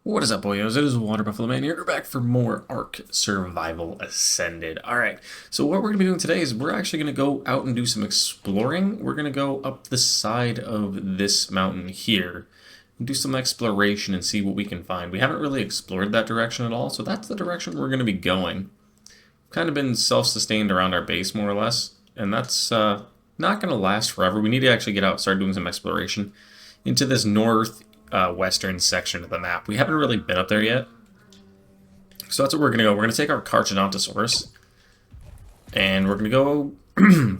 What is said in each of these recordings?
What is up, boyos? It is Water Buffalo Man here. We're back for more Ark Survival Ascended. Alright, so what we're going to be doing today is we're actually going to go out and do some exploring. We're going to go up the side of this mountain here and do some exploration and see what we can find. We haven't really explored that direction at all, so that's the direction we're going to be going. We've kind of been self-sustained around our base, more or less, and that's not going to last forever. We need to actually get out and start doing some exploration into this western section of the map. We haven't really been up there yet. So that's what we're going to go. We're going to take our Carcharodontosaurus, and we're going to go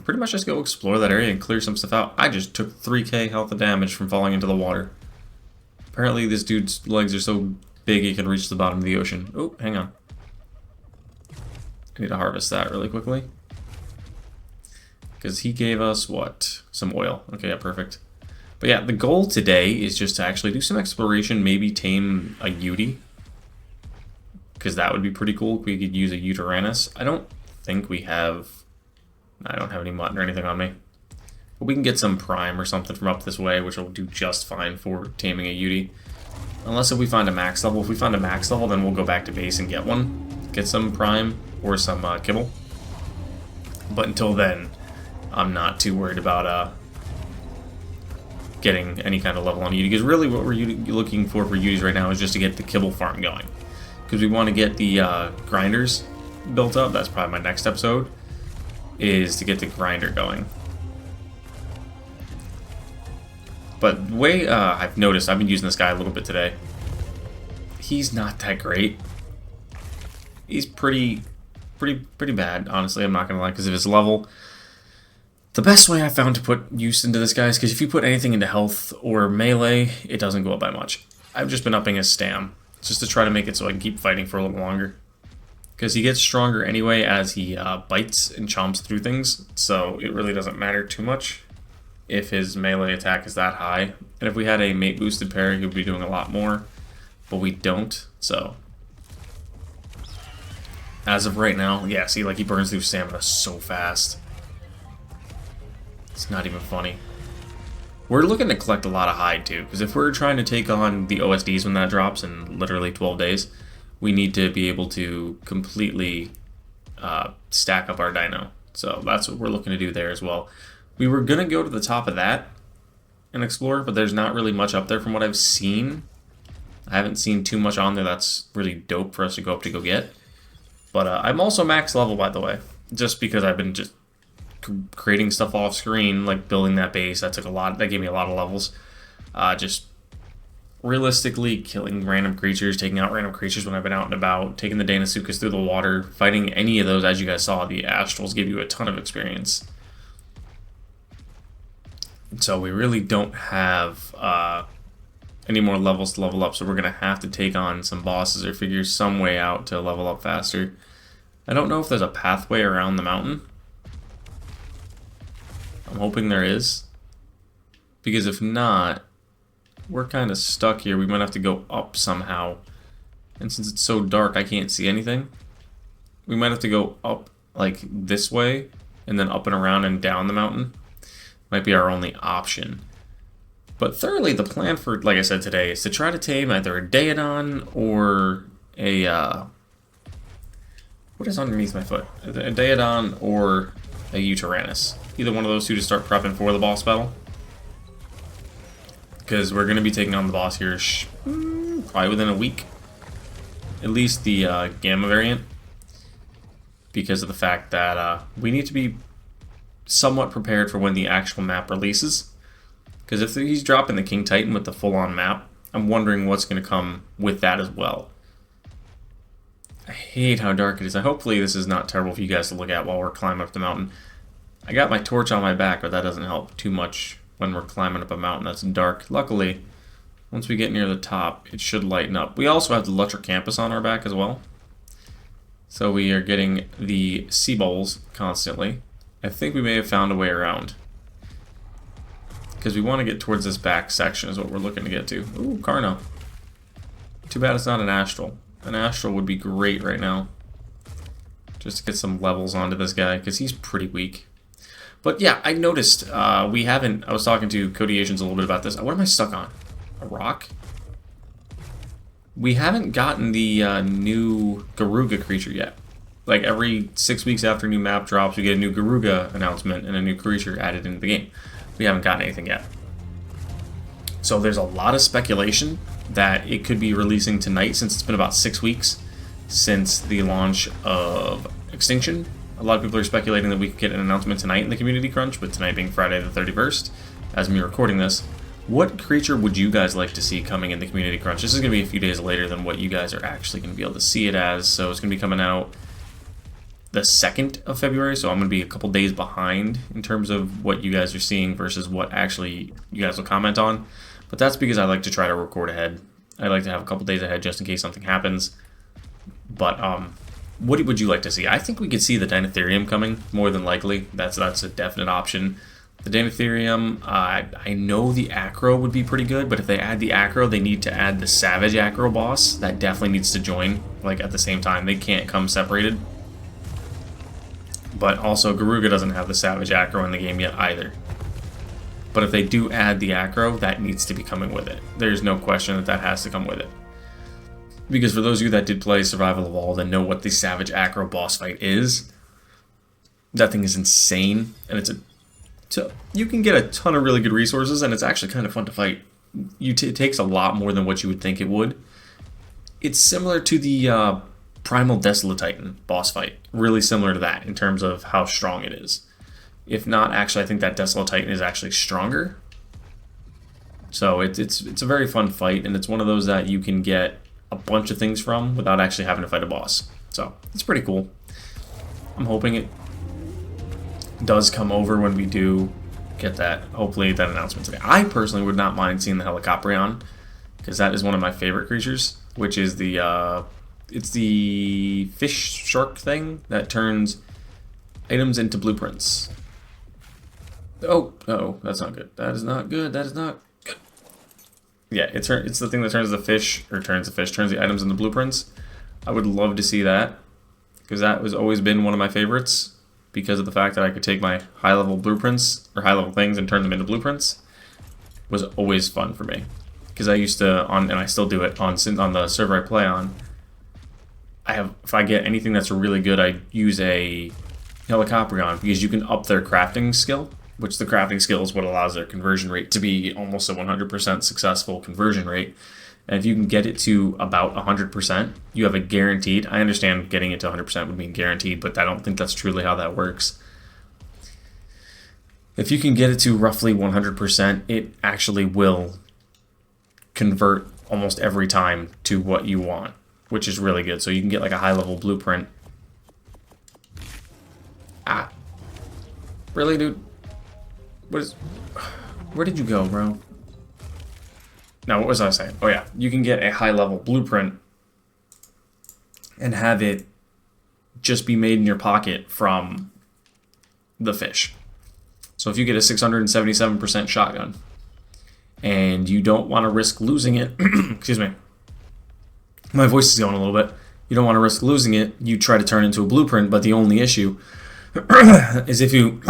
pretty much just go explore that area and clear some stuff out. I just took 3k health of damage from falling into the water. Apparently this dude's legs are so big he can reach the bottom of the ocean. Oh, hang on. I need to harvest that really quickly. Because he gave us, what? Some oil. Okay, yeah, perfect. But yeah, the goal today is just to actually do some exploration, maybe tame a Ute. Because that would be pretty cool if we could use a Uteranus. I don't think we have... I don't have any mutton or anything on me. But we can get some prime or something from up this way, which will do just fine for taming a Ute. Unless if we find a max level. If we find a max level, then we'll go back to base and get one. Get some prime or some kibble. But until then, I'm not too worried about... getting any kind of level on Ute, because really what we're looking for Utes right now is just to get the kibble farm going, because we want to get the grinders built up. That's probably my next episode, is to get the grinder going. But the way I've noticed, I've been using this guy a little bit today, he's not that great. He's pretty bad, honestly. I'm not gonna lie, because of his level. The best way I found to put use into this guy is because if you put anything into health or melee, it doesn't go up by much. I've just been upping his stam, just to try to make it so I can keep fighting for a little longer. Because he gets stronger anyway as he bites and chomps through things, so it really doesn't matter too much if his melee attack is that high. And if we had a mate boosted pair, he would be doing a lot more, but we don't, so... As of right now, yeah, see, like he burns through stamina so fast. It's not even funny. We're looking to collect a lot of hide too, because if we're trying to take on the OSDs when that drops in literally 12 days, we need to be able to completely stack up our dino. So that's what we're looking to do there as well. We were going to go to the top of that and explore, but there's not really much up there from what I've seen. I haven't seen too much on there that's really dope for us to go up to go get. But I'm also max level, by the way, just because I've been just creating stuff off screen, like building that base. That gave me a lot of levels. Just realistically killing random creatures, taking out random creatures when I've been out and about, taking the Deinosuchus through the water, fighting any of those. As you guys saw, the Astrals give you a ton of experience. So we really don't have any more levels to level up, so we're going to have to take on some bosses or figure some way out to level up faster. I don't know if there's a pathway around the mountain. I'm hoping there is, because if not, we're kind of stuck here. We might have to go up somehow, and since it's so dark I can't see anything, we might have to go up like this way and then up and around and down the mountain. Might be our only option. But thoroughly, the plan for, like I said today, is to try to tame either a Daedon or a what is underneath my foot? A Daedon or a Uteranus. Either one of those two to start prepping for the boss battle. Because we're going to be taking on the boss here probably within a week. At least the Gamma variant. Because of the fact that we need to be somewhat prepared for when the actual map releases. Because if he's dropping the King Titan with the full-on map, I'm wondering what's going to come with that as well. I hate how dark it is. Hopefully this is not terrible for you guys to look at while we're climbing up the mountain. I got my torch on my back, but that doesn't help too much when we're climbing up a mountain that's dark. Luckily, once we get near the top, it should lighten up. We also have the electric campus on our back as well. So we are getting the sea bowls constantly. I think we may have found a way around. Because we want to get towards this back section is what we're looking to get to. Ooh, Carno. Too bad it's not an Astral. An Astral would be great right now. Just to get some levels onto this guy, because he's pretty weak. But yeah, I noticed I was talking to Cody Asians a little bit about this. What am I stuck on? A rock? we haven't gotten the new Garuga creature yet. Like every 6 weeks after a new map drops, we get a new Garuga announcement and a new creature added into the game. We haven't gotten anything yet. So there's a lot of speculation that it could be releasing tonight, since it's been about 6 weeks since the launch of Extinction. A lot of people are speculating that we could get an announcement tonight in the Community Crunch, but tonight being Friday the 31st, as me recording this, what creature would you guys like to see coming in the Community Crunch? This is going to be a few days later than what you guys are actually going to be able to see it as, so it's going to be coming out the 2nd of February, so I'm going to be a couple days behind in terms of what you guys are seeing versus what actually you guys will comment on. But that's because I like to try to record ahead. I like to have a couple days ahead just in case something happens. But what would you like to see? I think we could see the Dinotherium coming, more than likely. That's a definite option. The Dinotherium, I know the Acro would be pretty good, but if they add the Acro, they need to add the Savage Acro boss. That definitely needs to join, like, at the same time. They can't come separated. But also, Garuga doesn't have the Savage Acro in the game yet either. But if they do add the Acro, that needs to be coming with it. There's no question that that has to come with it. Because for those of you that did play Survival Evolved and know what the Savage Acro boss fight is, that thing is insane. And you can get a ton of really good resources, and it's actually kind of fun to fight. It takes a lot more than what you would think it would. It's similar to the Primal Desolate Titan boss fight. Really similar to that in terms of how strong it is. If not, actually, I think that Desolate Titan is actually stronger. So it's a very fun fight, and it's one of those that you can get a bunch of things from without actually having to fight a boss. So it's pretty cool. I'm hoping it does come over when we do get that, hopefully, that announcement today. I personally would not mind seeing the Helicoprion, because that is one of my favorite creatures, which is it's the fish shark thing that turns items into blueprints. Oh, that's not good. That is not good. That is not good. Yeah, it's the thing that turns the items into blueprints. I would love to see that, because that has always been one of my favorites, because of the fact that I could take my high-level blueprints, or high-level things, and turn them into blueprints. It was always fun for me. Because I used to, and I still do it, on the server I play on, if I get anything that's really good, I use a Helicoprion, because you can up their crafting skill, which the crafting skill is what allows their conversion rate to be almost a 100% successful conversion rate. And if you can get it to about 100%, you have a guaranteed, I understand getting it to 100% would mean guaranteed, but I don't think that's truly how that works. If you can get it to roughly 100%, it actually will convert almost every time to what you want, which is really good. So you can get like a high-level blueprint. Really, dude? Where did you go, bro? Now, what was I saying? Oh yeah, you can get a high-level blueprint and have it just be made in your pocket from the fish. So if you get a 677% shotgun and you don't want to risk losing it, excuse me, my voice is going a little bit. You don't want to risk losing it, you try to turn it into a blueprint, but the only issue is if you...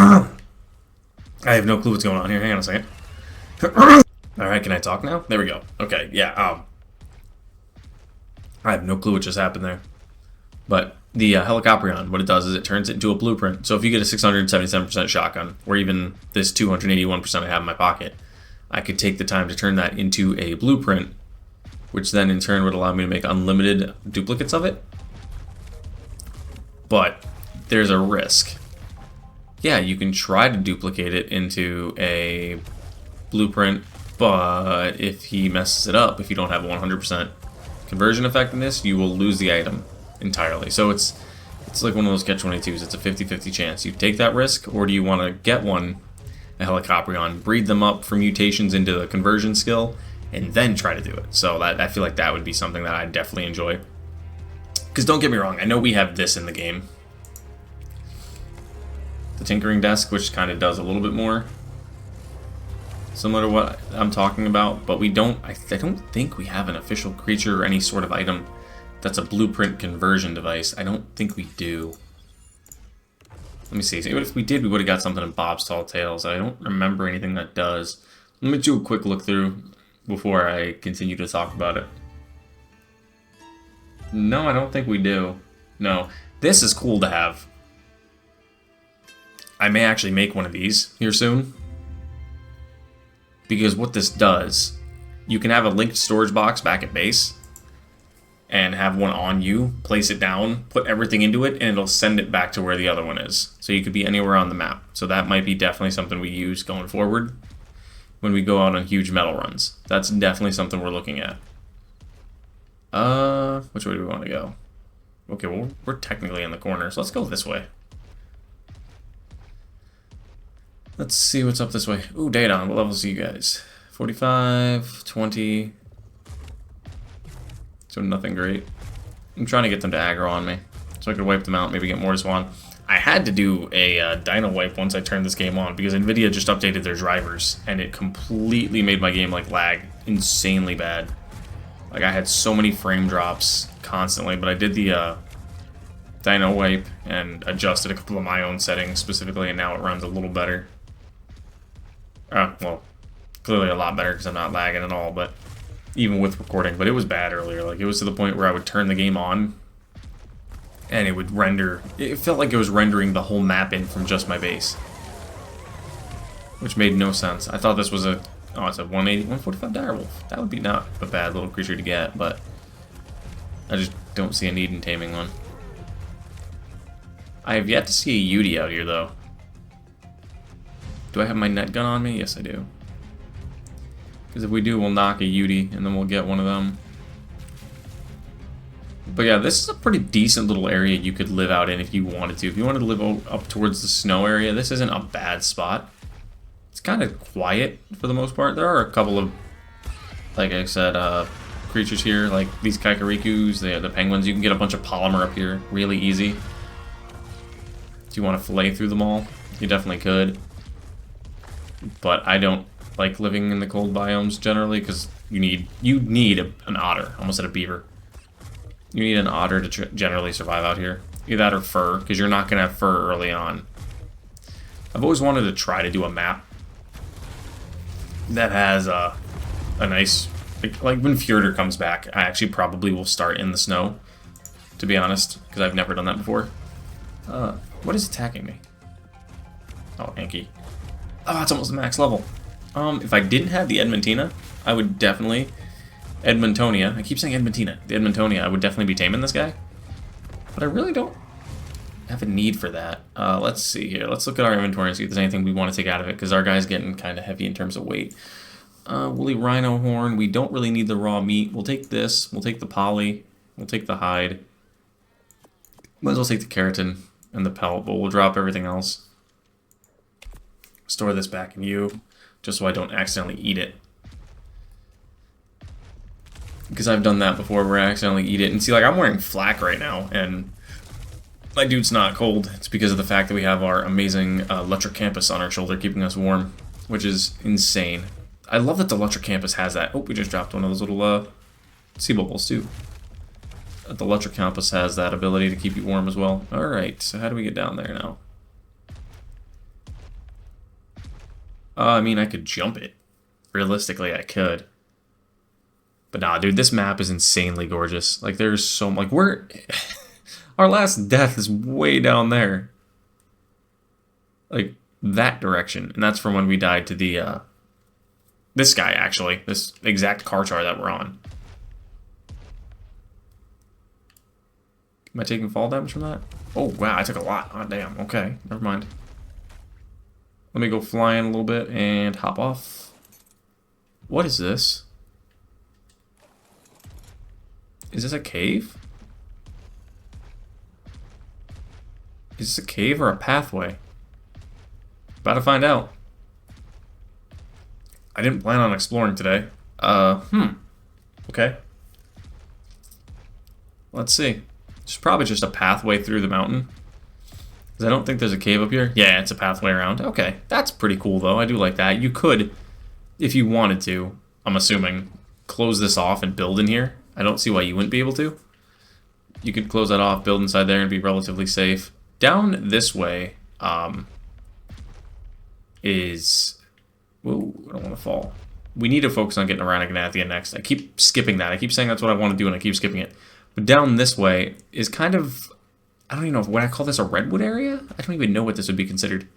I have no clue what's going on here. Hang on a second. Alright, can I talk now? There we go. Okay, yeah, I have no clue what just happened there. But the Helicoprion, what it does is it turns it into a blueprint. So if you get a 677% shotgun, or even this 281% I have in my pocket, I could take the time to turn that into a blueprint, which then in turn would allow me to make unlimited duplicates of it. But there's a risk. Yeah, you can try to duplicate it into a blueprint, but if he messes it up, if you don't have 100% conversion effectiveness, you will lose the item entirely. So it's like one of those catch-22s. It's a 50-50 chance. You take that risk, or do you want to get a Helicoprion, breed them up for mutations into the conversion skill, and then try to do it. So I feel like that would be something that I'd definitely enjoy. Because don't get me wrong, I know we have this in the game. The Tinkering Desk, which kind of does a little bit more similar to what I'm talking about, but I don't think we have an official creature or any sort of item that's a blueprint conversion device. I don't think we do. Let me see. If we did, we would have got something in Bob's Tall Tales. I don't remember anything that does. Let me do a quick look through before I continue to talk about it. No, I don't think we do. No. This is cool to have. I may actually make one of these here soon. Because what this does, you can have a linked storage box back at base. And have one on you, place it down, put everything into it, and it'll send it back to where the other one is. So you could be anywhere on the map. So that might be definitely something we use going forward when we go out on huge metal runs. That's definitely something we're looking at. Which way do we want to go? Okay, well, we're technically in the corner, so let's go this way. Let's see what's up this way. Ooh, Daedon, what levels are you guys? 45, 20... So nothing great. I'm trying to get them to aggro on me, so I could wipe them out, maybe get more spawn. I had to do a Dino wipe once I turned this game on, because NVIDIA just updated their drivers, and it completely made my game like lag insanely bad. Like I had so many frame drops constantly, but I did the Dino wipe and adjusted a couple of my own settings specifically, and now it runs a little better. Well, clearly a lot better because I'm not lagging at all, but even with recording, but it was bad earlier. Like, it was to the point where I would turn the game on, and it would render... It felt like it was rendering the whole map in from just my base. Which made no sense. I thought this was a... Oh, it's a 180, 145 direwolf. That would be not a bad little creature to get, but... I just don't see a need in taming one. I have yet to see a Yudi out here, though. Do I have my net gun on me? Yes, I do. Because if we do, we'll knock a Yudi, and then we'll get one of them. But yeah, this is a pretty decent little area you could live out in if you wanted to. If you wanted to live up towards the snow area, this isn't a bad spot. It's kind of quiet for the most part. There are a couple of, like I said, creatures here, like these Kaikarikus, the penguins. You can get a bunch of polymer up here really easy. Do you want to fillet through them all? You definitely could. But I don't like living in the cold biomes generally, because you need an otter. Almost said a beaver. You need an otter to generally survive out here. Either that or fur, because you're not going to have fur early on. I've always wanted to try to do a map that has a nice... Like when Fjordur comes back, I actually probably will start in the snow, to be honest, because I've never done that before. What is attacking me? Oh, Anki. Oh, it's almost the max level. If I didn't have the Edmontina, I would definitely... Edmontonia. I keep saying Edmontina. The Edmontonia, I would definitely be taming this guy. But I really don't have a need for that. Let's see here. Let's look at our inventory and see if there's anything we want to take out of it, because our guy's getting kind of heavy in terms of weight. Woolly rhino horn. We don't really need the raw meat. We'll take this. We'll take the poly. We'll take the hide. Might as well take the keratin and the pelt, but we'll drop everything else. Store this back in you, just so I don't accidentally eat it. Because I've done that before, where I accidentally eat it. And see, like, I'm wearing flak right now, and my dude's not cold. It's because of the fact that we have our amazing Lutracampus on our shoulder, keeping us warm, which is insane. I love that the Lutracampus has that. Oh, we just dropped one of those little sea bubbles, too. The Lutracampus has that ability to keep you warm as well. Alright, so how do we get down there now? I mean, I could jump it. Realistically, I could. But nah, dude, this map is insanely gorgeous. Like, there's so much... Like, we're... Our last death is way down there. Like, that direction. And that's from when we died to the, this guy, actually. This exact Carchar that we're on. Am I taking fall damage from that? Oh, wow, I took a lot. Oh, damn. Okay, never mind. Let me go flying a little bit and hop off. What is this? Is this a cave? Is this a cave or a pathway? About to find out. I didn't plan on exploring today. Okay. Let's see. It's probably just a pathway through the mountain. Because I don't think there's a cave up here. Yeah, it's a pathway around. Okay, that's pretty cool, though. I do like that. You could, if you wanted to, I'm assuming, close this off and build in here. I don't see why you wouldn't be able to. You could close that off, build inside there, and be relatively safe. Down this way is... Whoa, I don't want to fall. We need to focus on getting around Agnathia next. I keep skipping that. I keep saying that's what I want to do, and I keep skipping it. But down this way is kind of, I don't even know, would I call this a redwood area? I don't even know what this would be considered.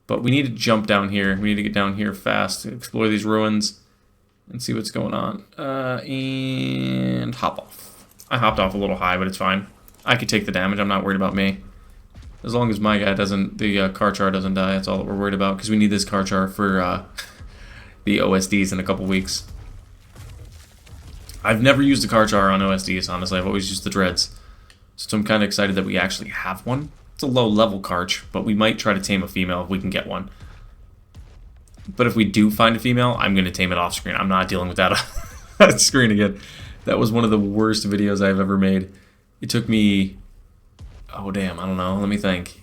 But we need to jump down here. We need to get down here fast, explore these ruins, and see what's going on. And hop off. I hopped off a little high, but it's fine. I could take the damage. I'm not worried about me. As long as my guy doesn't, the Carchar doesn't die, that's all that we're worried about. Because we need this Carchar for the OSDs in a couple weeks. I've never used the Carchar on OSDs, honestly. I've always used the Dreads. So I'm kind of excited that we actually have one. It's a low-level Carch, but we might try to tame a female if we can get one. But if we do find a female, I'm going to tame it off-screen. I'm not dealing with that on screen again. That was one of the worst videos I've ever made. It took me, oh damn, I don't know, let me think.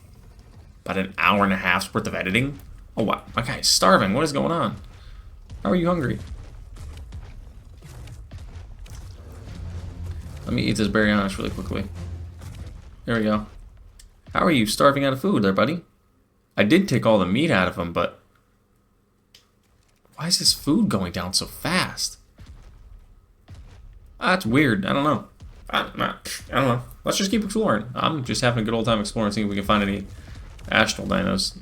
About an hour and a half's worth of editing? Oh wow, my guy's starving. What is going on? How are you hungry? Let me eat this Baryonyx really quickly. There we go. How are you starving out of food there, buddy? I did take all the meat out of him, but why is this food going down so fast? That's weird. I don't know. I don't know. Let's just keep exploring. I'm just having a good old time exploring, seeing if we can find any astral dinos.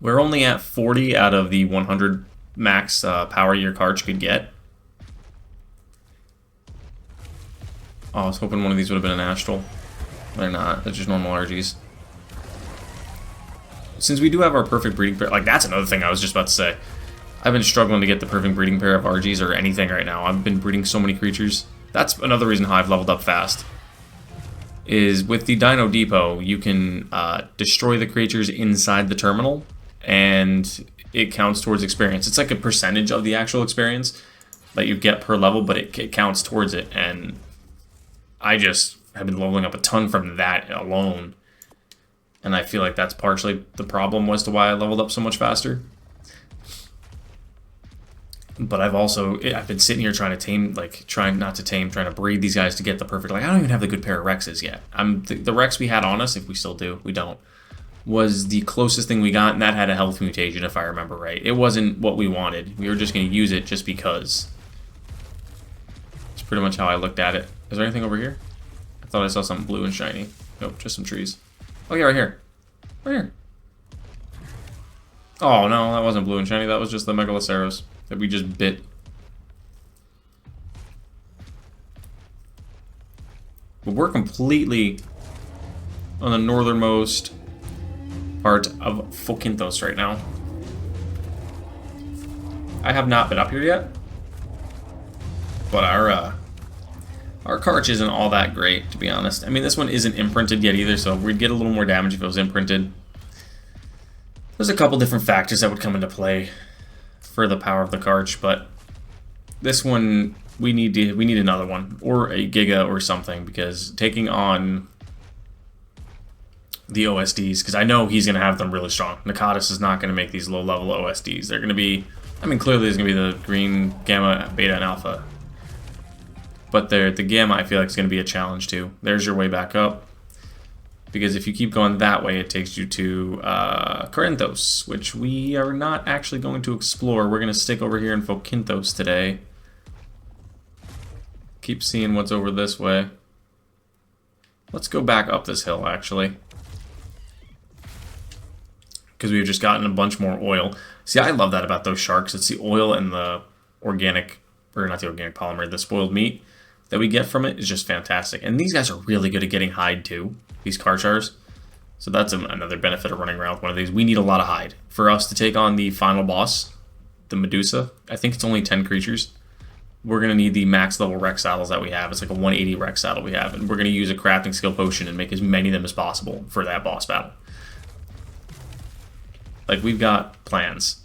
We're only at 40 out of the 100 max power your Carch could get. Oh, I was hoping one of these would have been an astral. They're not. They're just normal RGs. Since we do have our perfect breeding pair, like that's another thing I was just about to say. I've been struggling to get the perfect breeding pair of RGs or anything right now. I've been breeding so many creatures. That's another reason how I've leveled up fast. Is with the Dino Depot, you can destroy the creatures inside the terminal, and it counts towards experience. It's like a percentage of the actual experience that you get per level, but it counts towards it. And I just have been leveling up a ton from that alone. And I feel like that's partially the problem as to why I leveled up so much faster. But I've been sitting here trying to tame, trying to breed these guys to get the perfect, I don't even have the good pair of Rexes yet. The Rex we had on us, if we still do, we don't, was the closest thing we got, and that had a health mutation, if I remember right. It wasn't what we wanted. We were just going to use it just because. It's pretty much how I looked at it. Is there anything over here? I thought I saw something blue and shiny. Nope, just some trees. Oh yeah, right here. Right here. Oh no, that wasn't blue and shiny, that was just the Megalosaurus that we just bit. But we're completely on the northernmost part of Fokinthos right now. I have not been up here yet, but our Carch isn't all that great, to be honest. I mean, this one isn't imprinted yet either, so we'd get a little more damage if it was imprinted. There's a couple different factors that would come into play for the power of the Carch, but this one we need another one or a Giga or something, because taking on the OSDs, because I know he's going to have them really strong. Nakatis is not going to make these low-level OSDs. They're going to be, I mean, clearly there's going to be the green, gamma, beta, and alpha. But the gamma, I feel like, is going to be a challenge too. There's your way back up. Because if you keep going that way, it takes you to Corinthos, which we are not actually going to explore. We're going to stick over here in Fokinthos today. Keep seeing what's over this way. Let's go back up this hill, actually. Because we've just gotten a bunch more oil. See, I love that about those sharks. It's the oil and the organic, or not the organic polymer, the spoiled meat that we get from it is just fantastic. And these guys are really good at getting hide, too. These Carchars. So that's another benefit of running around with one of these. We need a lot of hide. For us to take on the final boss, the Medusa, I think it's only 10 creatures. We're going to need the max level Rex saddles that we have. It's like a 180 Rex saddle we have. And we're going to use a crafting skill potion and make as many of them as possible for that boss battle. Like, we've got plans.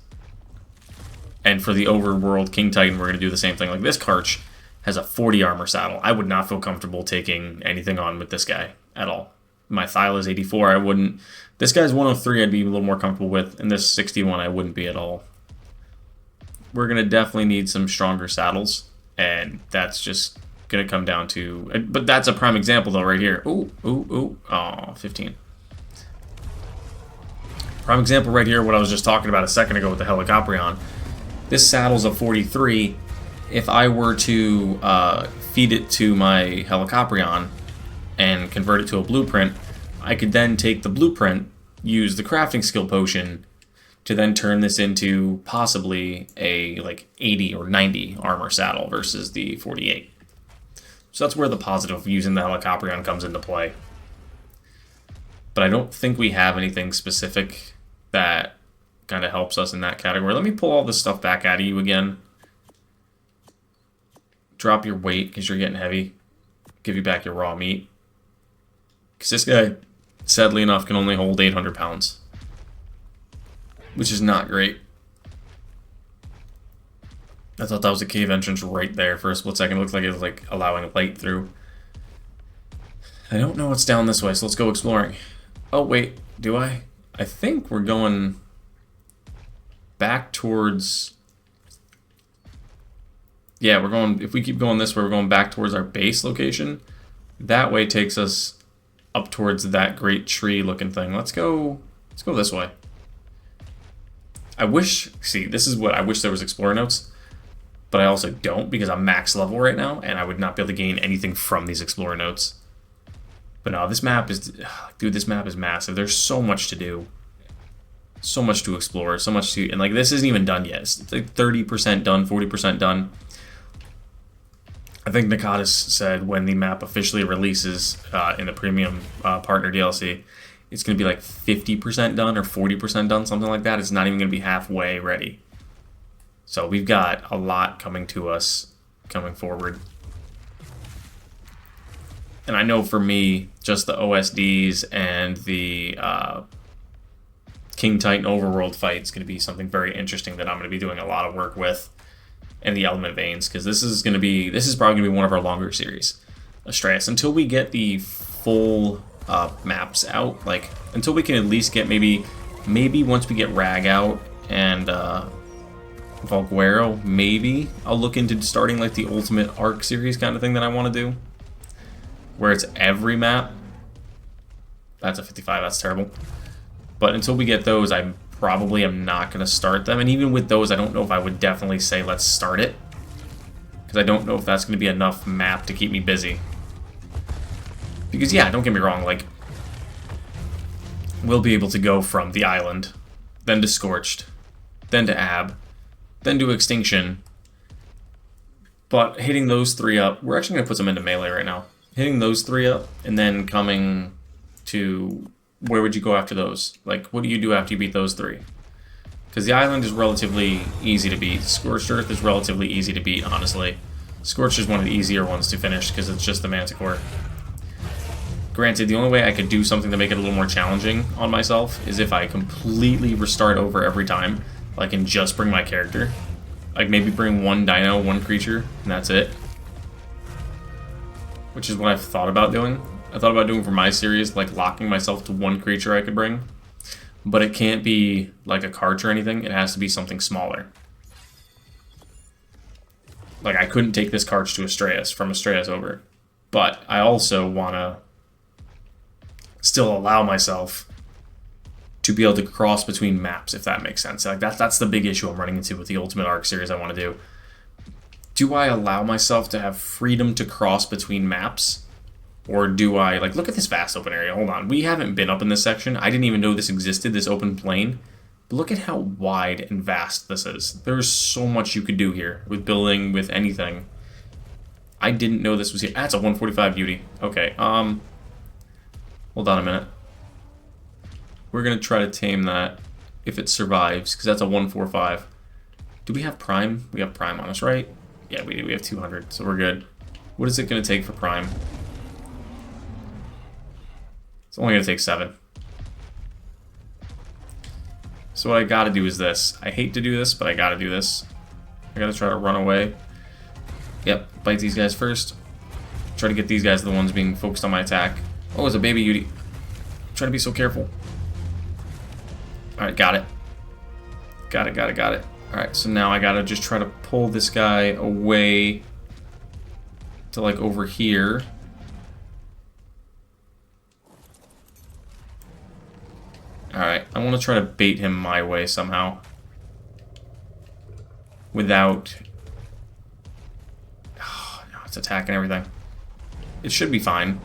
And for the overworld King Titan, we're going to do the same thing. Like, this Carch has a 40 armor saddle. I would not feel comfortable taking anything on with this guy at all. My Thyla is 84, I wouldn't. This guy's 103, I'd be a little more comfortable with. And this 61, I wouldn't be at all. We're going to definitely need some stronger saddles. And that's just going to come down to... But that's a prime example, though, right here. Ooh, ooh, ooh. Oh, 15. Prime example right here, what I was just talking about a second ago with the Helicoprion. This saddle's a 43, if I were to feed it to my Helicoprion and convert it to a blueprint, I could then take the blueprint, use the crafting skill potion, to then turn this into possibly a like 80 or 90 armor saddle versus the 48. So that's where the positive of using the Helicoprion comes into play. But I don't think we have anything specific that kind of helps us in that category. Let me pull all this stuff back out of you again. Drop your weight because you're getting heavy. Give you back your raw meat. Because this guy, sadly enough, can only hold 800 pounds. Which is not great. I thought that was a cave entrance right there for a split second. It looked like it was like allowing light through. I don't know what's down this way, so let's go exploring. Oh, wait. Do I? I think we're going back towards... Yeah, we're going... If we keep going this way, we're going back towards our base location. That way takes us up towards that great tree-looking thing. Let's go this way. I wish... See, this is what I wish there was Explorer notes. But I also don't because I'm max level right now, and I would not be able to gain anything from these Explorer notes. But no, this map is... Dude, this map is massive. There's so much to do. So much to explore. So much to... And, like, this isn't even done yet. It's like 30% done, 40% done. I think Nakatis said when the map officially releases in the premium partner DLC, it's going to be like 50% done or 40% done, something like that. It's not even going to be halfway ready. So we've got a lot coming to us coming forward. And I know for me, just the OSDs and the King Titan Overworld fight is going to be something very interesting that I'm going to be doing a lot of work with. And the element veins, because this is probably going to be one of our longer series. Astraeos, until we get the full maps out, like until we can at least get maybe once we get Rag out and Volguero, maybe I'll look into starting like the Ultimate Arc series kind of thing that I want to do, where it's every map. That's a 55. That's terrible. But until we get those, I probably am not going to start them. And even with those, I don't know if I would definitely say let's start it, because I don't know if that's going to be enough map to keep me busy. Because yeah, don't get me wrong, like we'll be able to go from the island, then to Scorched, then to Ab, then to Extinction. But hitting those three up, we're actually going to put them into melee right now. Hitting those three up, and then coming to... Where would you go after those? Like, what do you do after you beat those three? Because the island is relatively easy to beat. Scorched Earth is relatively easy to beat, honestly. Scorched is one of the easier ones to finish because it's just the Manticore. Granted, the only way I could do something to make it a little more challenging on myself is if I completely restart over every time. Like, and just bring my character. Like, maybe bring one dino, one creature, and that's it. Which is what I've thought about doing. I thought about doing for my series, like locking myself to one creature I could bring. But it can't be like a Carch or anything. It has to be something smaller. Like, I couldn't take this Carch to Astraeos, from Astraeos over. But I also want to still allow myself to be able to cross between maps, if that makes sense. Like, that's the big issue I'm running into with the Ultimate Arc series I want to do. Do I allow myself to have freedom to cross between maps? Or do I, like, look at this vast open area. Hold on. We haven't been up in this section. I didn't even know this existed, this open plain. But look at how wide and vast this is. There's so much you could do here with building, with anything. I didn't know this was here. That's a 145 beauty. Okay, hold on a minute. We're going to try to tame that if it survives, because that's a 145. Do we have Prime? We have Prime on us, right? Yeah, we do. We have 200, so we're good. What is it going to take for Prime? It's only going to take 7. So what I got to do is this. I hate to do this, but I got to do this. I got to try to run away. Yep, bite these guys first. Try to get these guys the ones being focused on my attack. Oh, it's a baby Yudi. Try to be so careful. Alright, got it. Got it. Alright, so now I got to just try to pull this guy away to, like, over here. Alright, I want to try to bait him my way somehow. Without It's attacking everything. It should be fine.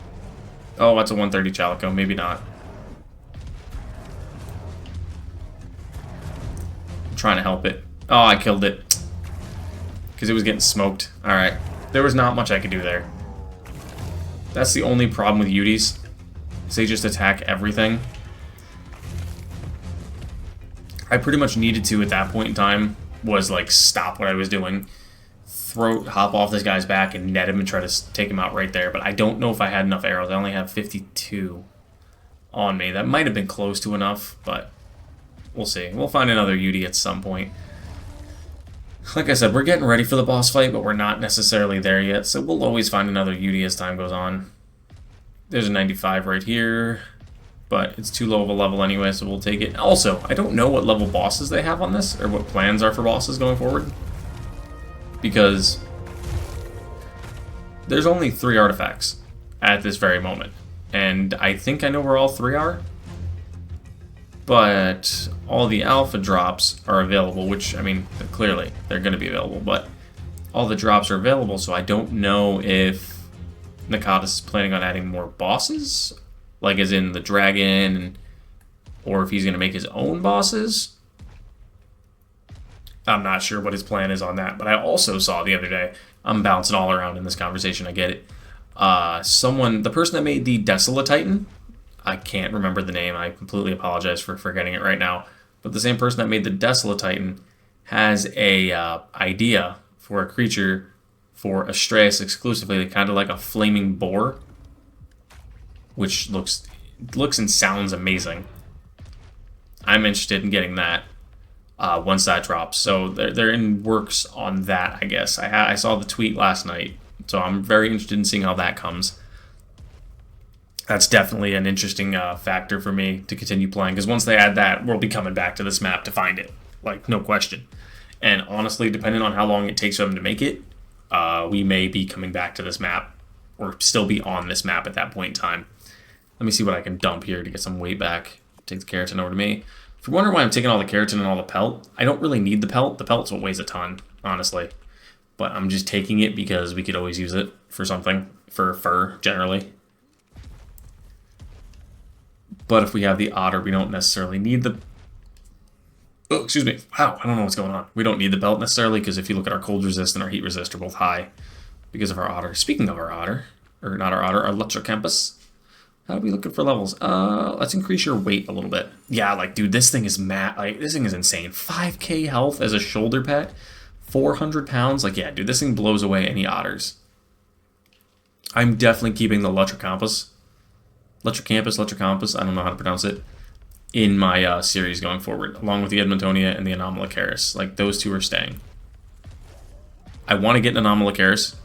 Oh, that's a 130 Chalico. Maybe not. I'm trying to help it. Oh, I killed it. Because it was getting smoked. Alright. There was not much I could do there. That's the only problem with Utis. Is they just attack everything. I pretty much needed to, at that point in time, was like stop what I was doing. Hop off this guy's back and net him and try to take him out right there. But I don't know if I had enough arrows. I only have 52 on me. That might have been close to enough, but we'll see. We'll find another UD at some point. Like I said, we're getting ready for the boss fight, but we're not necessarily there yet. So we'll always find another UD as time goes on. There's a 95 right here, but it's too low of a level anyway, so we'll take it. Also, I don't know what level bosses they have on this, or what plans are for bosses going forward. Because there's only 3 artifacts at this very moment. And I think I know where all 3 are. But all the alpha drops are available, which, I mean, clearly they're going to be available. But all the drops are available, so I don't know if Nakatis is planning on adding more bosses. Like as in the dragon, or if he's going to make his own bosses. I'm not sure what his plan is on that, but I also saw the other day, I'm bouncing all around in this conversation, I get it. The person that made the Desolate Titan, I can't remember the name, I completely apologize for forgetting it right now, but the same person that made the Desolate Titan has a idea for a creature for Astraeos exclusively, kind of like a flaming boar, which looks and sounds amazing. I'm interested in getting that. Once that drops, so they're in works on that, I guess. I saw the tweet last night, so I'm very interested in seeing how that comes. That's definitely an interesting factor for me to continue playing, because once they add that, we'll be coming back to this map to find it, like, no question. And honestly, depending on how long it takes for them to make it, we may be coming back to this map, or still be on this map at that point in time. Let me see what I can dump here to get some weight back. Take the keratin over to me. If you're wondering why I'm taking all the keratin and all the pelt, I don't really need the pelt. The pelt's what weighs a ton, honestly. But I'm just taking it because we could always use it for something, for fur, generally. But if we have the otter, we don't necessarily need the... Oh, excuse me. Wow, I don't know what's going on. We don't need the belt necessarily, because if you look at our cold resist and our heat resist are both high because of our otter. Speaking of our otter, or not our otter, our Letrocampus. How are we looking for levels? Let's increase your weight a little bit. Yeah, like, dude, this thing is mad. Like, this thing is insane. 5k health as a shoulder pet, 400 pounds. Like, yeah, dude, this thing blows away any otters. I'm definitely keeping the Letrocampus, I don't know how to pronounce it, in my series going forward, along with the Edmontonia and the Anomalocaris. Like, those two are staying. I want to get an Anomalocaris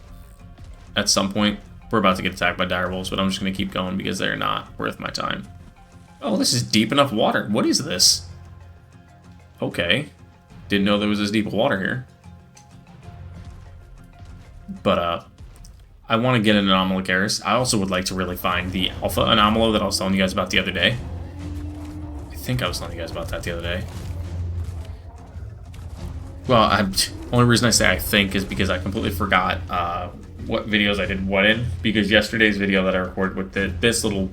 at some point. We're about to get attacked by direwolves, but I'm just going to keep going because they're not worth my time. Oh, this is deep enough water. What is this? Okay. Didn't know there was this deep water here. But, I want to get an Anomalocaris. I also would like to really find the Alpha Anomalo that I was telling you guys about the other day. I think I was telling you guys about that the other day. Well, only reason I say I think is because I completely forgot what videos I did what in, because yesterday's video that I recorded with this little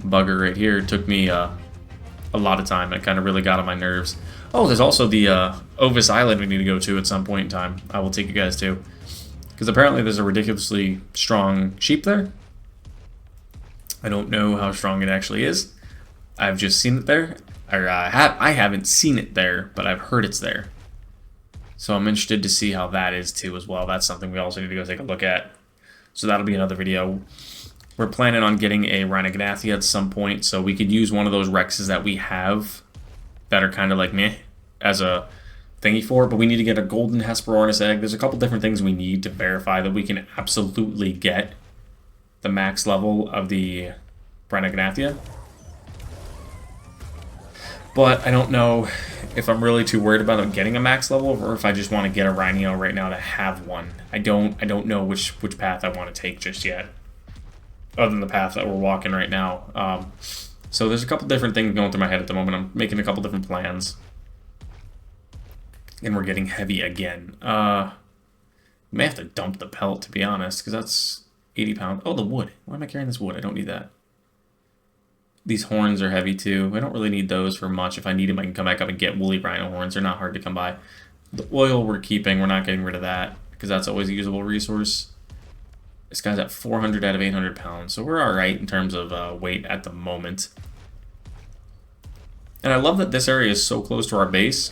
bugger right here took me a lot of time. It kind of really got on my nerves. Oh, there's also the Ovis Island we need to go to at some point in time. I will take you guys to, because apparently there's a ridiculously strong sheep there. I don't know how strong it actually is. I've just seen it there. Or I haven't seen it there, but I've heard it's there. So I'm interested to see how that is too as well. That's something we also need to go take a look at. So that'll be another video. We're planning on getting a Rhinognathia at some point, so we could use one of those Rexes that we have that are kind of like meh as a thingy for, but we need to get a golden Hesperornis egg. There's a couple different things we need to verify that we can absolutely get the max level of the Rhinognathia. But I don't know if I'm really too worried about getting a max level, or if I just want to get a Rhino right now to have one. I don't know which path I want to take just yet, other than the path that we're walking right now. So there's a couple different things going through my head at the moment. I'm making a couple different plans. And we're getting heavy again. May have to dump the pelt, to be honest, because that's 80 pounds. Oh, the wood. Why am I carrying this wood? I don't need that. These horns are heavy, too. I don't really need those for much. If I need them, I can come back up and get woolly rhino horns. They're not hard to come by. The oil we're keeping. We're not getting rid of that, because that's always a usable resource. This guy's at 400 out of 800 pounds, so we're alright in terms of weight at the moment. And I love that this area is so close to our base.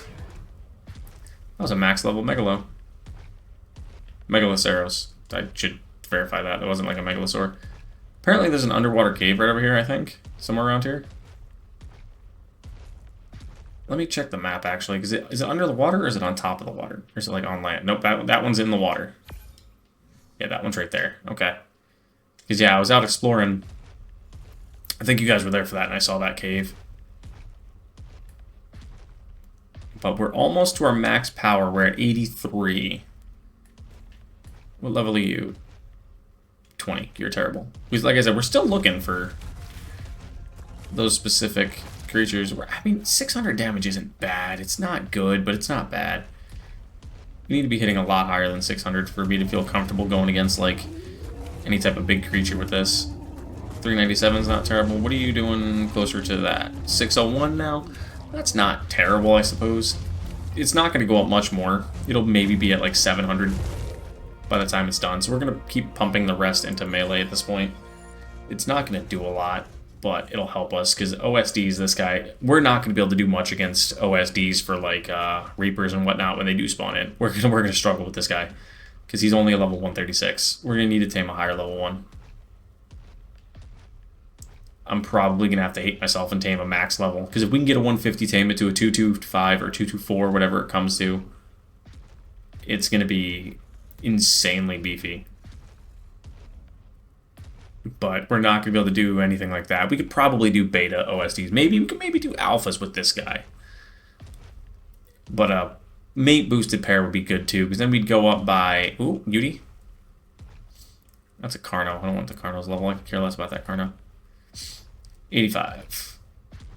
That was a max level Megalo. Megalosaurus. I should verify that. It wasn't like a Megalosaur. Apparently there's an underwater cave right over here, I think. Somewhere around here. Let me check the map, actually. Is it under the water or is it on top of the water? Or is it like on land? Nope, that one's in the water. Yeah, that one's right there. Okay. Because, yeah, I was out exploring. I think you guys were there for that, and I saw that cave. But we're almost to our max power. We're at 83. What level are you? 20. You're terrible. Because, like I said, we're still looking for those specific creatures. I mean, 600 damage isn't bad. It's not good, but it's not bad. You need to be hitting a lot higher than 600 for me to feel comfortable going against, like, any type of big creature with this. 397 is not terrible. What are you doing closer to that? 601 now? That's not terrible, I suppose. It's not going to go up much more. It'll maybe be at, like, 700 by the time it's done. So we're going to keep pumping the rest into melee at this point. It's not going to do a lot, but it'll help us, because OSDs, this guy, we're not going to be able to do much against OSDs for, like, Reapers and whatnot when they do spawn in. We're gonna struggle with this guy, because he's only a level 136. We're going to need to tame a higher level one. I'm probably going to have to hate myself and tame a max level, because if we can get a 150 tame it to a 225 or 224, whatever it comes to, it's going to be insanely beefy. But we're not going to be able to do anything like that. We could probably do beta OSDs. Maybe we could do alphas with this guy. But a mate boosted pair would be good too, because then we'd go up by... Ooh, Beauty. That's a Carno. I don't want the Carno's level. I could care less about that Carno. 85.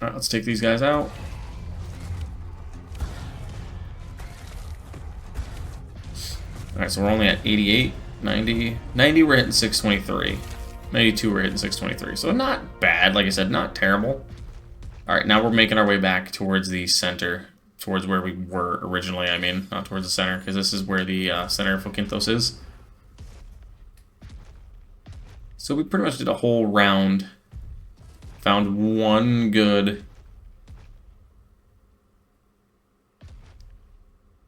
Alright, let's take these guys out. Alright, so we're only at 88, 90. 90, we're hitting 623. 92, we're hitting 623. So not bad, like I said, not terrible. Alright, now we're making our way back towards the center. Towards where we were originally, I mean. Not towards the center, because this is where the center of Fokinthos is. So we pretty much did a whole round. Found one good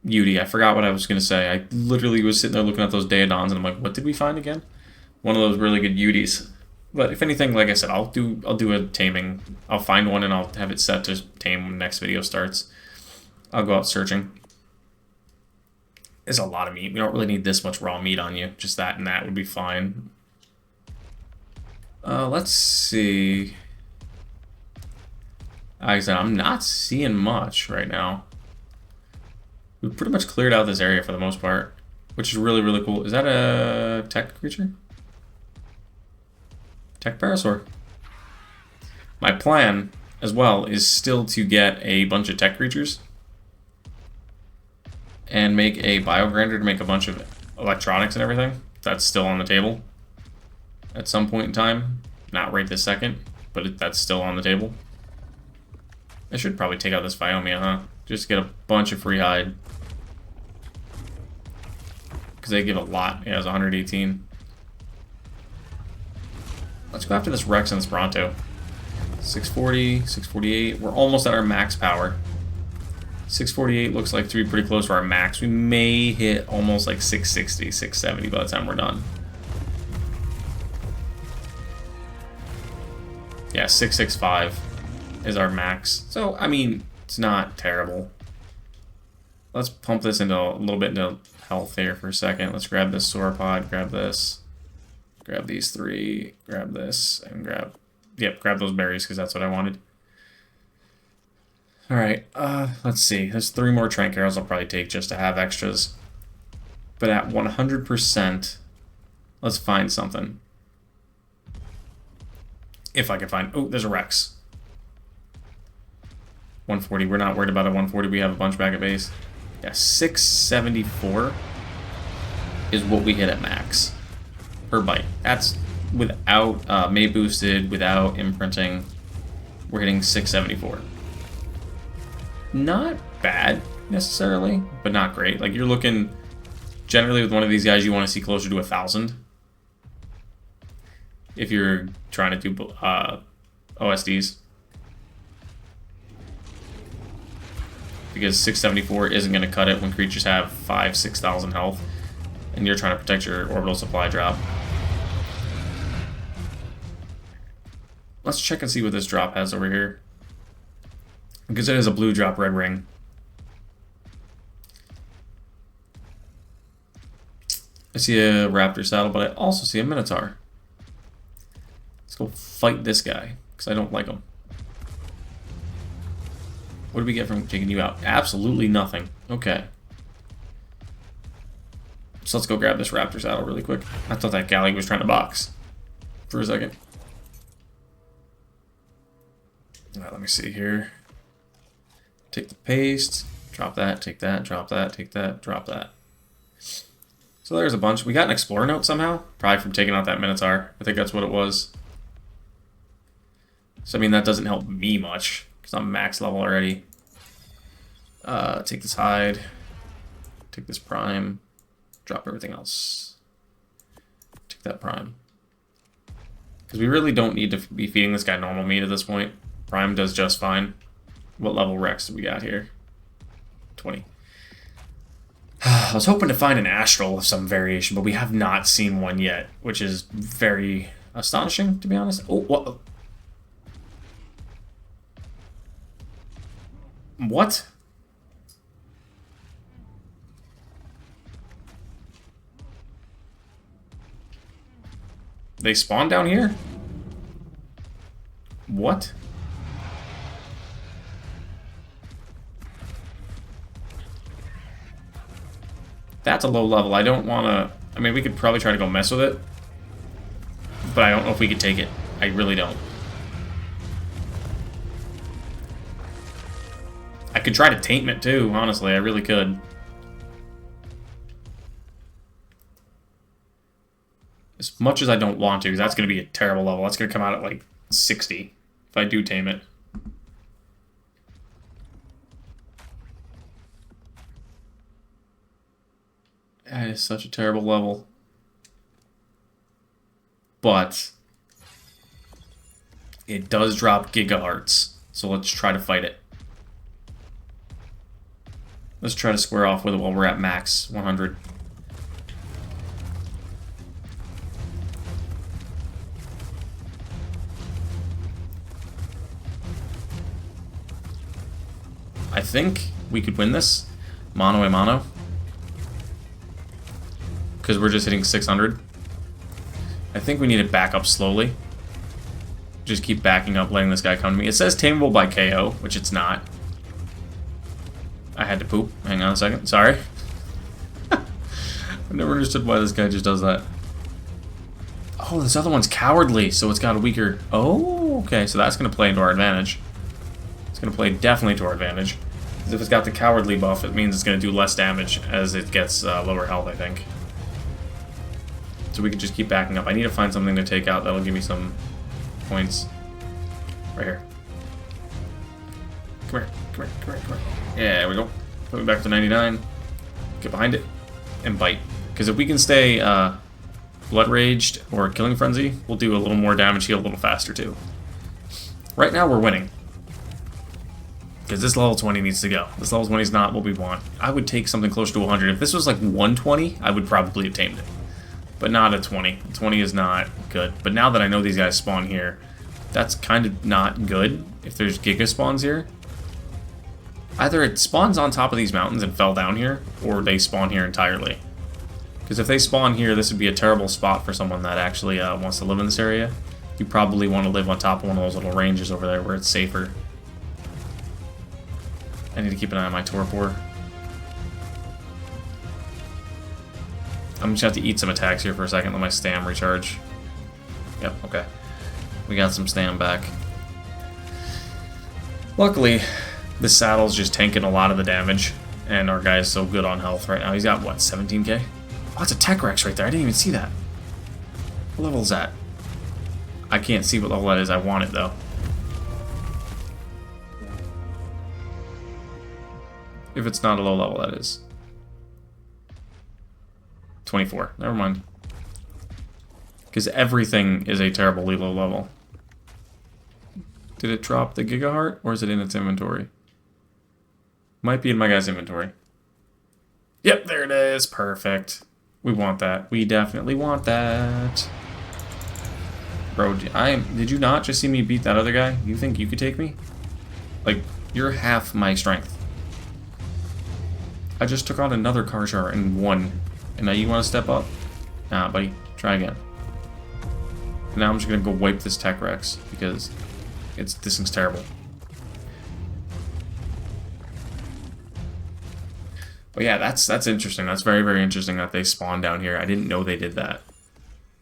beauty. I forgot what I was going to say. I literally was sitting there looking at those Daedons, and I'm like, what did we find again? One of those really good beauties. But if anything, like I said, I'll do a taming. I'll find one and I'll have it set to tame when the next video starts. I'll go out searching. There's a lot of meat. We don't really need this much raw meat on you. Just that and that would be fine. Let's see. Like I said, I'm not seeing much right now. We've pretty much cleared out this area for the most part, which is really, really cool. Is that a tech creature? Tech Parasaur. My plan, as well, is still to get a bunch of tech creatures and make a biogrinder to make a bunch of electronics and everything. That's still on the table at some point in time. Not right this second, but that's still on the table. I should probably take out this Phiomia, huh? Just get a bunch of free hide. Because they give a lot. Yeah, it's 118. Let's go after this Rex and this Bronto. 640, 648. We're almost at our max power. 648 looks like to be pretty close to our max. We may hit almost like 660, 670 by the time we're done. Yeah, 665 is our max. So, I mean, it's not terrible. Let's pump this into a little bit into health here for a second. Let's grab this sauropod, grab this, grab these three, grab this, and grab those berries because that's what I wanted. Alright, let's see. There's 3 more Trank Arrows I'll probably take just to have extras. But at 100%, let's find something. If I can find... Oh, there's a Rex. 140. We're not worried about a 140. We have a bunch back at base. Yeah, 674. is what we hit at max per bite. That's without mate boosted, without imprinting. We're hitting 674. Not bad necessarily, but not great. Like, you're looking generally with one of these guys, you want to see closer to 1,000 if you're trying to do OSDs, because 674 isn't going to cut it when creatures have 5,000-6,000 health and you're trying to protect your orbital supply drop. Let's check and see what this drop has over here, because it is a blue drop red ring. I see a raptor saddle, but I also see a minotaur. Let's go fight this guy, because I don't like him. What do we get from taking you out? Absolutely nothing. Okay. So let's go grab this raptor saddle really quick. I thought that galley was trying to box for a second. Alright, let me see here. Take the paste, drop that, take that, drop that, take that, drop that. So there's a bunch. We got an explorer note somehow, probably from taking out that minotaur. I think that's what it was. So I mean, that doesn't help me much because I'm max level already. Take this hide, take this prime, drop everything else. Take that prime. Because we really don't need to be feeding this guy normal meat at this point. Prime does just fine. What level Rex do we got here? 20. I was hoping to find an astral of some variation, but we have not seen one yet, which is very astonishing, to be honest. Oh, what? What? They spawn down here? What? That's a low level. I don't want to... I mean, we could probably try to go mess with it. But I don't know if we could take it. I really don't. I could try to tame it too, honestly. I really could. As much as I don't want to, because that's going to be a terrible level. That's going to come out at like 60 if I do tame it. That is such a terrible level. But it does drop gigahertz, so let's try to fight it. Let's try to square off with it while we're at max 100. I think we could win this mano a mano, because we're just hitting 600. I think we need to back up slowly. Just keep backing up, letting this guy come to me. It says tameable by KO, which it's not. I had to poop. Hang on a second. Sorry. I've never understood why this guy just does that. Oh, this other one's cowardly, so it's got a weaker... Oh, okay, so that's going to play into our advantage. It's going to play definitely to our advantage. Because if it's got the cowardly buff, it means it's going to do less damage as it gets lower health, I think. So we can just keep backing up. I need to find something to take out that'll give me some points. Right here. Come here, come here, come here, come here. Yeah, there we go. Put me back to 99. Get behind it. And bite. Because if we can stay Blood Raged or Killing Frenzy, we'll do a little more damage, heal a little faster too. Right now we're winning. Because this level 20 needs to go. This level 20 is not what we want. I would take something closer to 100. If this was like 120, I would probably have tamed it. But not a 20. 20 is not good. But now that I know these guys spawn here, that's kind of not good if there's Giga spawns here. Either it spawns on top of these mountains and fell down here, or they spawn here entirely. Because if they spawn here, this would be a terrible spot for someone that actually wants to live in this area. You probably want to live on top of one of those little ranges over there where it's safer. I need to keep an eye on my torpor. I'm just going to have to eat some attacks here for a second, let my stam recharge. Yep, okay. We got some stam back. Luckily, this saddle's just tanking a lot of the damage, and our guy is so good on health right now. He's got, what, 17k? that's a Tech Rex right there. I didn't even see that. What level is that? I can't see what level that is. I want it, though. If it's not a low level, that is. 24. Never mind. Because everything is a terribly low level. Did it drop the Gigaheart, or is it in its inventory? Might be in my guy's inventory. Yep, there it is. Perfect. We want that. We definitely want that. Bro, did you not just see me beat that other guy? You think you could take me? Like, you're half my strength. I just took on another Carchar and won. And now you want to step up? Nah, buddy. Try again. And now I'm just going to go wipe this Tech Rex because this thing's terrible. But yeah, that's interesting. That's very, very interesting that they spawn down here. I didn't know they did that.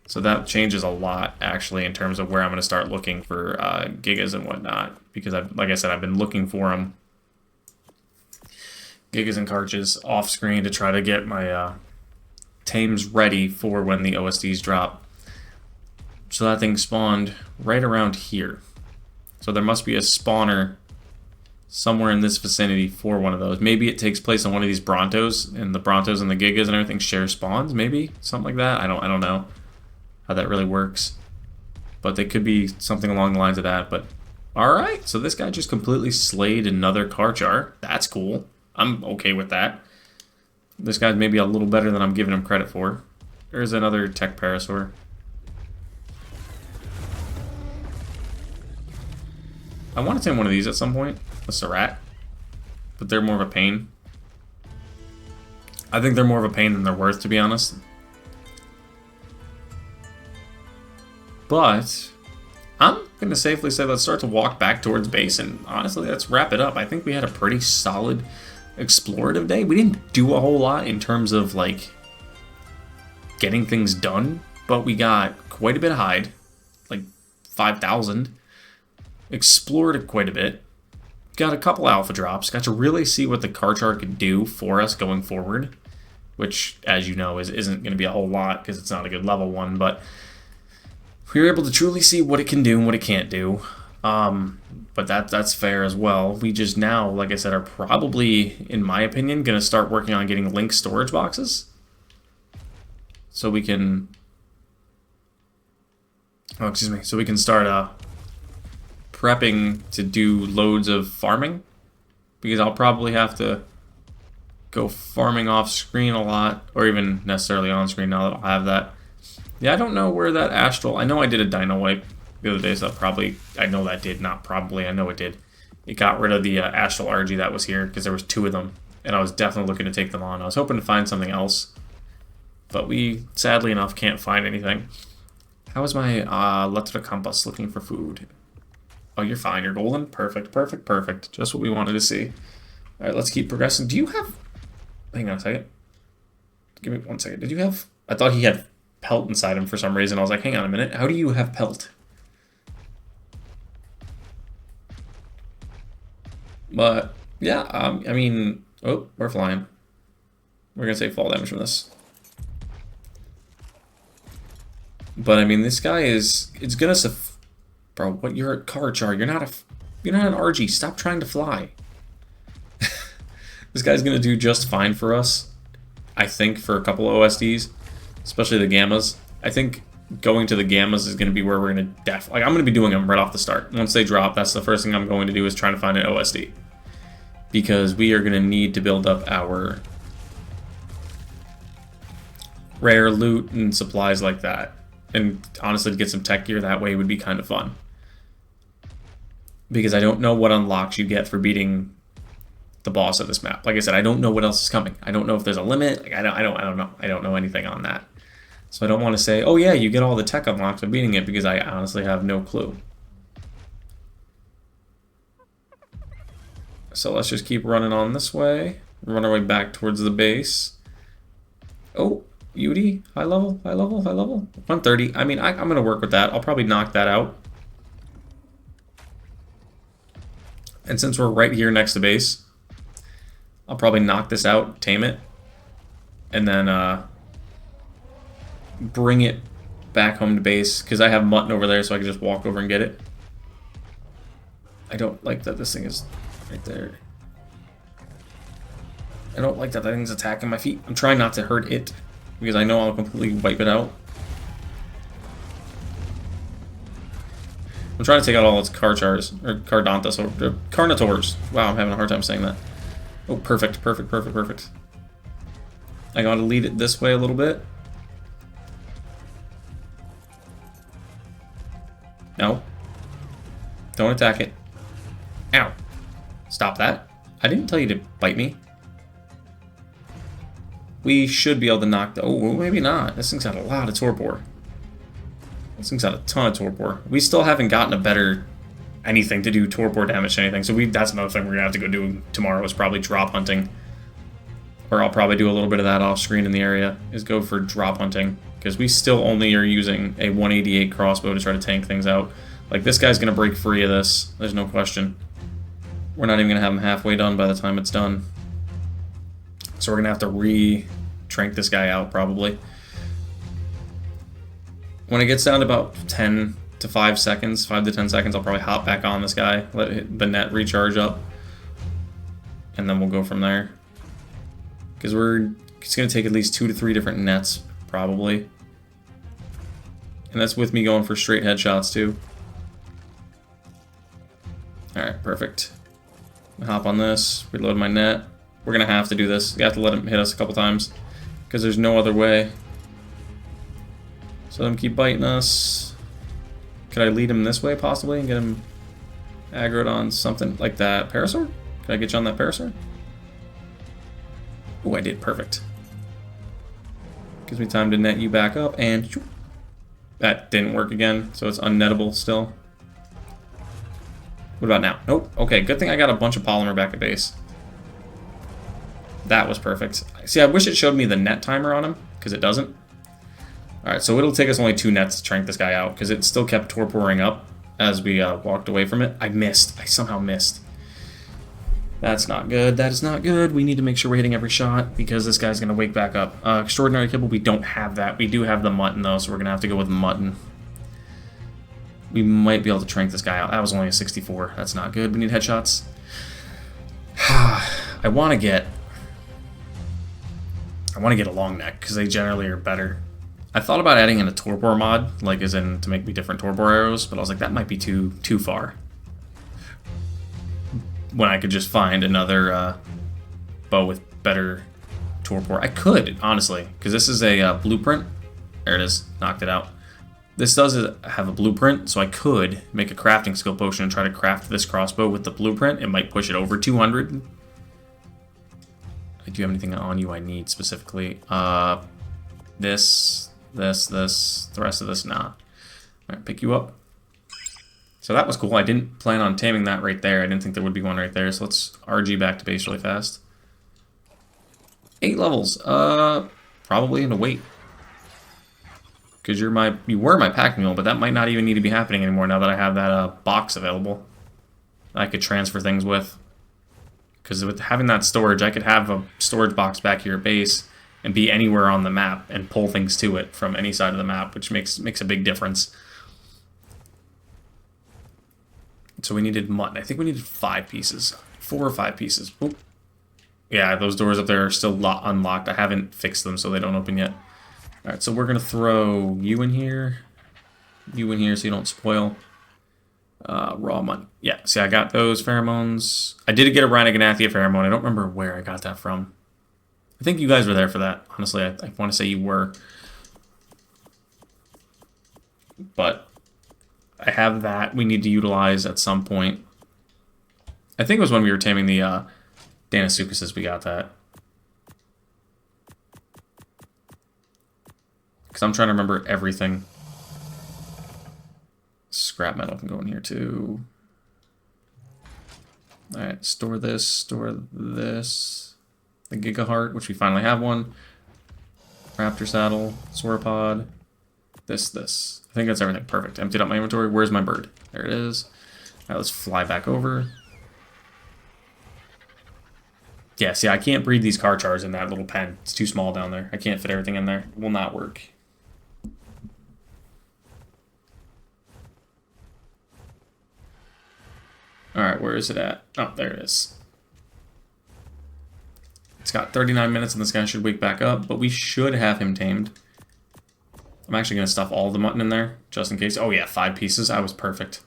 So that changes a lot, actually, in terms of where I'm going to start looking for Gigas and whatnot. Because, like I said, I've been looking for them. Gigas and Carches off screen to try to get my tames ready for when the OSDs drop. So that thing spawned right around here. So there must be a spawner somewhere in this vicinity for one of those. Maybe it takes place on one of these Brontos, and the Brontos and the Gigas and everything share spawns, maybe? Something like that. I don't know how that really works. But they could be something along the lines of that. But alright, so this guy just completely slayed another Carchar. That's cool. I'm okay with that. This guy's maybe a little better than I'm giving him credit for. There's another Tech Parasaur. I want to tame one of these at some point. A Sarat. But they're more of a pain. I think they're more of a pain than they're worth, to be honest. But I'm going to safely say let's start to walk back towards base, and honestly, let's wrap it up. I think we had a pretty solid explorative day. We didn't do a whole lot in terms of, like, getting things done, but we got quite a bit of hide, like 5,000. Explored quite a bit. Got a couple alpha drops. Got to really see what the Carchar could do for us going forward, which, as you know, isn't going to be a whole lot because it's not a good level one, but we were able to truly see what it can do and what it can't do. But that's fair as well. We just now, like I said, are probably, in my opinion, going to start working on getting link storage boxes. So we can... Oh, excuse me. So we can start prepping to do loads of farming. Because I'll probably have to go farming off screen a lot. Or even necessarily on screen now that I'll have that. Yeah, I don't know where that Astral... I know I did a Dino wipe the other day, so that probably... I know that did, not probably. I know it did. It got rid of the Astral RG that was here, because there was 2 of them. And I was definitely looking to take them on. I was hoping to find something else. But we, sadly enough, can't find anything. How is my Letra Compass looking for food? Oh, you're fine. You're golden. Perfect, perfect, perfect. Just what we wanted to see. Alright, let's keep progressing. Do you have... Hang on a second. Give me 1 second. Did you have... I thought he had pelt inside him for some reason. I was like, hang on a minute. How do you have pelt? But, yeah, I mean... Oh, we're flying. We're going to take fall damage from this. But, I mean, this guy is... It's going to... Bro, what? You're a Carchar. You're not an RG. Stop trying to fly. This guy's going to do just fine for us. I think for a couple of OSDs. Especially the Gammas. I think going to the Gammas is going to be where we're going to I'm going to be doing them right off the start. Once they drop, that's the first thing I'm going to do is trying to find an OSD. Because we are going to need to build up our rare loot and supplies like that. And honestly, to get some tech gear that way would be kind of fun. Because I don't know what unlocks you get for beating the boss of this map. Like I said, I don't know what else is coming. I don't know if there's a limit. Like, I don't know. I don't know anything on that. So I don't want to say, oh yeah, you get all the tech unlocks for beating it, because I honestly have no clue. So let's just keep running on this way. Run our way back towards the base. Oh, UD, high level, high level, high level. 130. I mean, I'm going to work with that. I'll probably knock that out. And since we're right here next to base, I'll probably knock this out, tame it, and then bring it back home to base, because I have mutton over there, so I can just walk over and get it. I don't like that this thing is right there. I don't like that that thing's attacking my feet. I'm trying not to hurt it, because I know I'll completely wipe it out. I'm trying to take out all its Carchars, or Carnotaurs. Wow, I'm having a hard time saying that. Oh, perfect, perfect, perfect, perfect. I gotta lead it this way a little bit. No. Don't attack it. Ow. Stop that. I didn't tell you to bite me. We should be able to knock the... Oh, maybe not. This thing's got a lot of torpor. This thing's got a ton of torpor. We still haven't gotten a better anything to do torpor damage to anything, so that's another thing we're going to have to go do tomorrow is probably drop hunting. Or I'll probably do a little bit of that off screen in the area, is go for drop hunting. Because we still only are using a 188 crossbow to try to tank things out. Like, this guy's going to break free of this. There's no question. We're not even going to have him halfway done by the time it's done. So we're going to have to re-trank this guy out, probably. When it gets down to about 10 to 5 seconds, 5 to 10 seconds, I'll probably hop back on this guy, let the net recharge up, and then we'll go from there. Because it's going to take at least 2 to 3 different nets, probably. And that's with me going for straight headshots, too. Alright, perfect. Hop on this, reload my net. We're going to have to do this. We have to let him hit us a couple times, because there's no other way. So let him keep biting us. Could I lead him this way, possibly, and get him aggroed on something like that Parasaur? Could I get you on that Parasaur? Oh, I did. Perfect. Gives me time to net you back up, and that didn't work again, so it's unnettable still. What about now? Nope. Okay, good thing I got a bunch of polymer back at base. That was perfect. See, I wish it showed me the net timer on him, because it doesn't. Alright, so it'll take us only 2 nets to trank this guy out, because it still kept torporing up as we walked away from it. I missed. I somehow missed. That's not good. That is not good. We need to make sure we're hitting every shot, because this guy's going to wake back up. Extraordinary Kibble, we don't have that. We do have the mutton, though, so we're going to have to go with mutton. We might be able to trank this guy out. That was only a 64. That's not good. We need headshots. I want to get a long neck, because they generally are better. I thought about adding in a torpor mod, like as in to make me different torpor arrows, but I was like, that might be too far. When I could just find another bow with better torpor. I could, honestly, because this is a blueprint. There it is. Knocked it out. This does have a blueprint, so I could make a crafting skill potion and try to craft this crossbow with the blueprint. It might push it over 200. Do you have anything on you I need specifically? This, the rest of this, nah. Alright, pick you up. So that was cool. I didn't plan on taming that right there. I didn't think there would be one right there, so let's RG back to base really fast. 8 levels. Probably in a wait. Because you were my pack mule, but that might not even need to be happening anymore now that I have that box available. I could transfer things with. Because with having that storage, I could have a storage box back here at base and be anywhere on the map and pull things to it from any side of the map, which makes a big difference. So we needed mutton. I think we needed 5 pieces. 4 or 5 pieces. Oop. Yeah, those doors up there are still unlocked. I haven't fixed them, so they don't open yet. Alright, so we're going to throw you in here so you don't spoil. Raw mutton. Yeah, see, I got those pheromones. I did get a Rhinoganathia pheromone. I don't remember where I got that from. I think you guys were there for that. Honestly, I want to say you were. But I have that we need to utilize at some point. I think it was when we were taming the Deinosuchuses we got that. Because I'm trying to remember everything. Scrap metal can go in here too. Alright, store this, store this. The Gigaheart, which we finally have one. Raptor saddle, sauropod. This. I think that's everything. Perfect. Emptied out my inventory. Where's my bird? There it is. Alright, let's fly back over. Yeah, see, I can't breed these Carchars in that little pen. It's too small down there. I can't fit everything in there. It will not work. Alright, where is it at? Oh, there it is. It's got 39 minutes and this guy should wake back up, but we should have him tamed. I'm actually going to stuff all the mutton in there, just in case. Oh yeah, 5 pieces. I was perfect.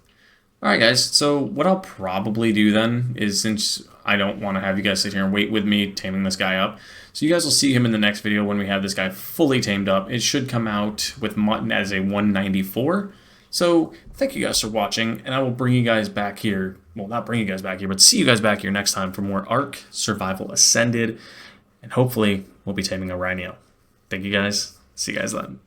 Alright guys, so what I'll probably do then is, since I don't want to have you guys sit here and wait with me taming this guy up, so you guys will see him in the next video when we have this guy fully tamed up. It should come out with mutton as a 194. So thank you guys for watching, and I will bring you guys back here. Well, not bring you guys back here, but see you guys back here next time for more Ark Survival Ascended, and hopefully we'll be taming a rhino. Thank you guys. See you guys then.